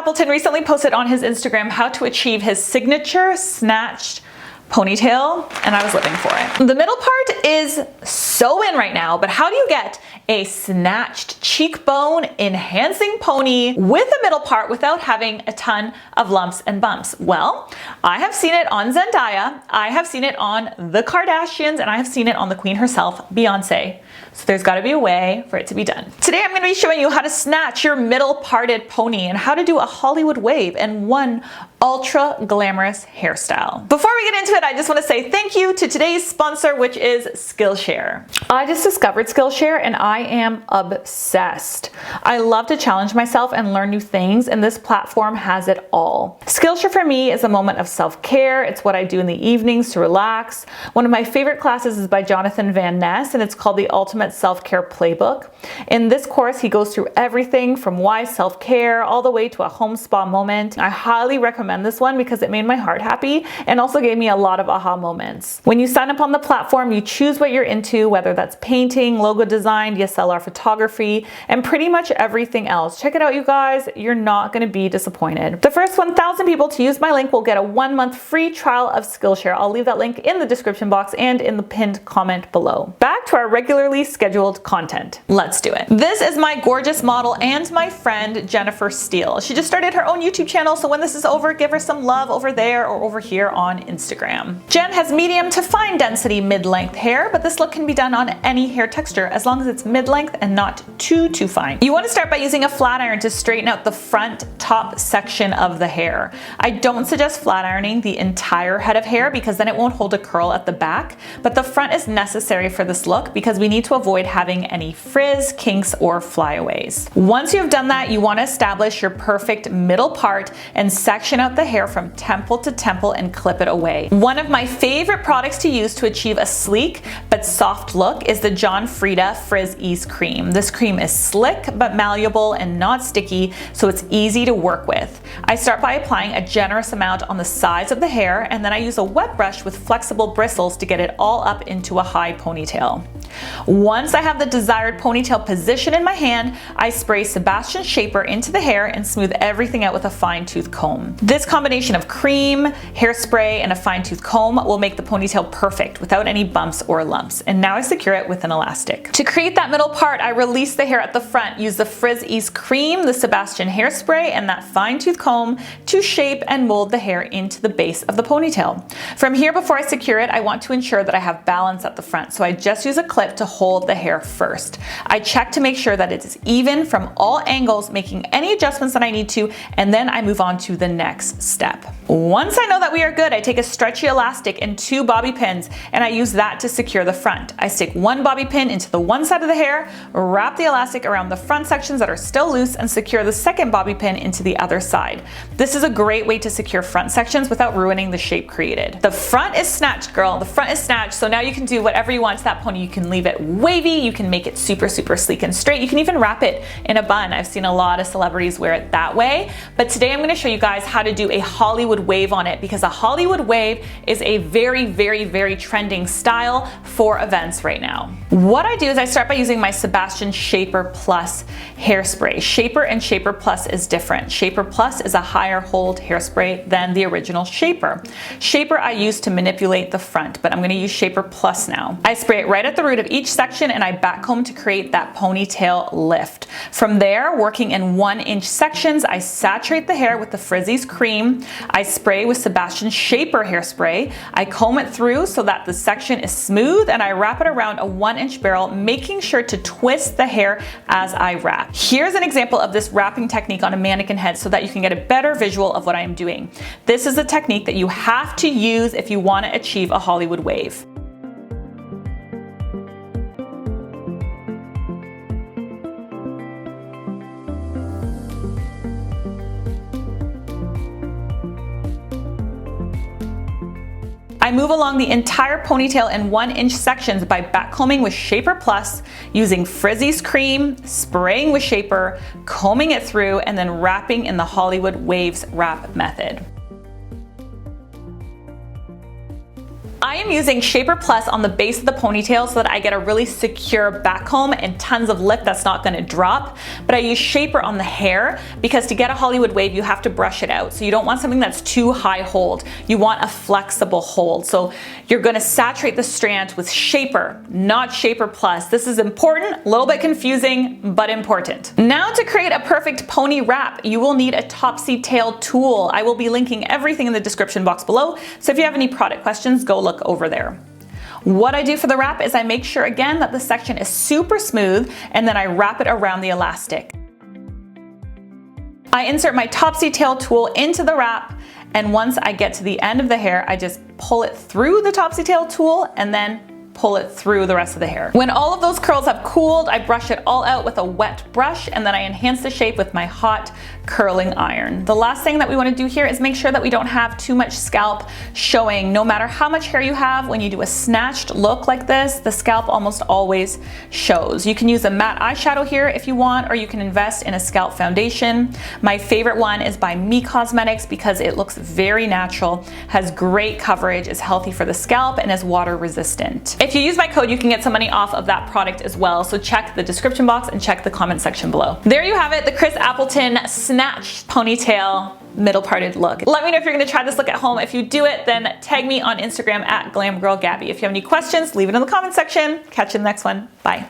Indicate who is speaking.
Speaker 1: Appleton recently posted on his Instagram how to achieve his signature snatched ponytail, and I was living for it. The middle part is so in right now, but how do you get a snatched cheekbone enhancing pony with a middle part without having a ton of lumps and bumps? Well, I have seen it on Zendaya, I have seen it on the Kardashians, and I have seen it on the queen herself, Beyonce. So there's got to be a way for it to be done. Today I'm going to be showing you how to snatch your middle parted pony and how to do a Hollywood wave in one ultra glamorous hairstyle. Before we get into it, I just want to say thank you to today's sponsor, which is Skillshare. I just discovered Skillshare and I am obsessed. I love to challenge myself and learn new things, and this platform has it all. Skillshare for me is a moment of self-care. It's what I do in the evenings to relax. One of my favorite classes is by Jonathan Van Ness, and it's called the Ultimate Self-Care Playbook. In this course, he goes through everything from why self-care all the way to a home spa moment. I highly recommend this one because it made my heart happy and also gave me a lot of aha moments. When you sign up on the platform, you choose what you're into, whether that's painting, logo design, DSLR photography, and pretty much everything else. Check it out, you guys. You're not going to be disappointed. The first 1,000 people to use my link will get a 1-month free trial of Skillshare. I'll leave that link in the description box and in the pinned comment below. Back to our regularly scheduled content. Let's do it. This is my gorgeous model and my friend Jennifer Steele. She just started her own YouTube channel, so when this is over, give her some love over there or over here on Instagram. Jen has medium to fine density mid-length hair, but this look can be done on any hair texture as long as it's mid-length and not too fine. You want to start by using a flat iron to straighten out the front top section of the hair. I don't suggest flat ironing the entire head of hair because then it won't hold a curl at the back, but the front is necessary for this look because we need to avoid having any frizz, kinks, or flyaways. Once you've done that, you want to establish your perfect middle part and section out the hair from temple to temple and clip it away. One of my favorite products to use to achieve a sleek but soft look is the John Frieda Frizz Ease Cream. This cream is slick but malleable and not sticky, so it's easy to work with. I start by applying a generous amount on the sides of the hair, and then I use a wet brush with flexible bristles to get it all up into a high ponytail. Once I have the desired ponytail position in my hand, I spray Sebastian Shaper into the hair and smooth everything out with a fine-tooth comb. This combination of cream, hairspray, and a fine-tooth comb will make the ponytail perfect without any bumps or lumps. And now I secure it with an elastic. To create that middle part, I release the hair at the front, use the Frizz Ease Cream, the Sebastian hairspray, and that fine-tooth comb to shape and mold the hair into the base of the ponytail. From here, before I secure it, I want to ensure that I have balance at the front, so I just use a clip to hold the hair first. I check to make sure that it is even from all angles, making any adjustments that I need to, and then I move on to the next step. Once I know that we are good, I take a stretchy elastic and 2 bobby pins, and I use that to secure the front. I stick 1 bobby pin into the one side of the hair, wrap the elastic around the front sections that are still loose, and secure the second bobby pin into the other side. This is a great way to secure front sections without ruining the shape created. The front is snatched, girl. The front is snatched, so now you can do whatever you want to that pony. You can leave it wavy, you can make it super sleek and straight, you can even wrap it in a bun. I've seen a lot of celebrities wear it that way, but today I'm going to show you guys how to do a Hollywood wave on it, because a Hollywood wave is a very trending style for events right now. What I do is I start by using my Sebastian Shaper Plus hairspray. Shaper and Shaper Plus is different. Shaper Plus is a higher hold hairspray than the original Shaper. Shaper I use to manipulate the front, but I'm going to use Shaper Plus now. I spray it right at the root of each section and I backcomb to create that ponytail lift. From there, working in 1-inch sections, I saturate the hair with the Frizz Ease Cream. I spray with Sebastian Shaper hairspray. I comb it through so that the section is smooth, and I wrap it around a 1-inch barrel, making sure to twist the hair as I wrap. Here's an example of this wrapping technique on a mannequin head so that you can get a better visual of what I am doing. This is a technique that you have to use if you want to achieve a Hollywood wave. I move along the entire ponytail in 1-inch sections by backcombing with Shaper Plus, using Frizz Ease Cream, spraying with Shaper, combing it through, and then wrapping in the Hollywood Waves wrap method. I am using Shaper Plus on the base of the ponytail so that I get a really secure back comb and tons of lip that's not gonna drop. But I use Shaper on the hair because to get a Hollywood wave, you have to brush it out. So you don't want something that's too high hold. You want a flexible hold. So you're gonna saturate the strand with Shaper, not Shaper Plus. This is important, a little bit confusing, but important. Now to create a perfect pony wrap, you will need a Topsy Tail tool. I will be linking everything in the description box below. So if you have any product questions, go look over there. What I do for the wrap is I make sure again that the section is super smooth and then I wrap it around the elastic. I insert my Topsy Tail tool into the wrap, and once I get to the end of the hair, I just pull it through the Topsy Tail tool and then pull it through the rest of the hair. When all of those curls have cooled, I brush it all out with a wet brush and then I enhance the shape with my hot curling iron. The last thing that we want to do here is make sure that we don't have too much scalp showing. No matter how much hair you have, when you do a snatched look like this, the scalp almost always shows. You can use a matte eyeshadow here if you want, or you can invest in a scalp foundation. My favorite one is by Me Cosmetics because it looks very natural, has great coverage, is healthy for the scalp, and is water resistant. If you use my code, you can get some money off of that product as well, so check the description box and check the comment section below. There you have it, the Chris Appleton snatched ponytail middle parted look. Let me know if you're gonna try this look at home. If you do it, then tag me on Instagram at GlamGirlGabby. If you have any questions, leave it in the comment section. Catch you in the next one. Bye.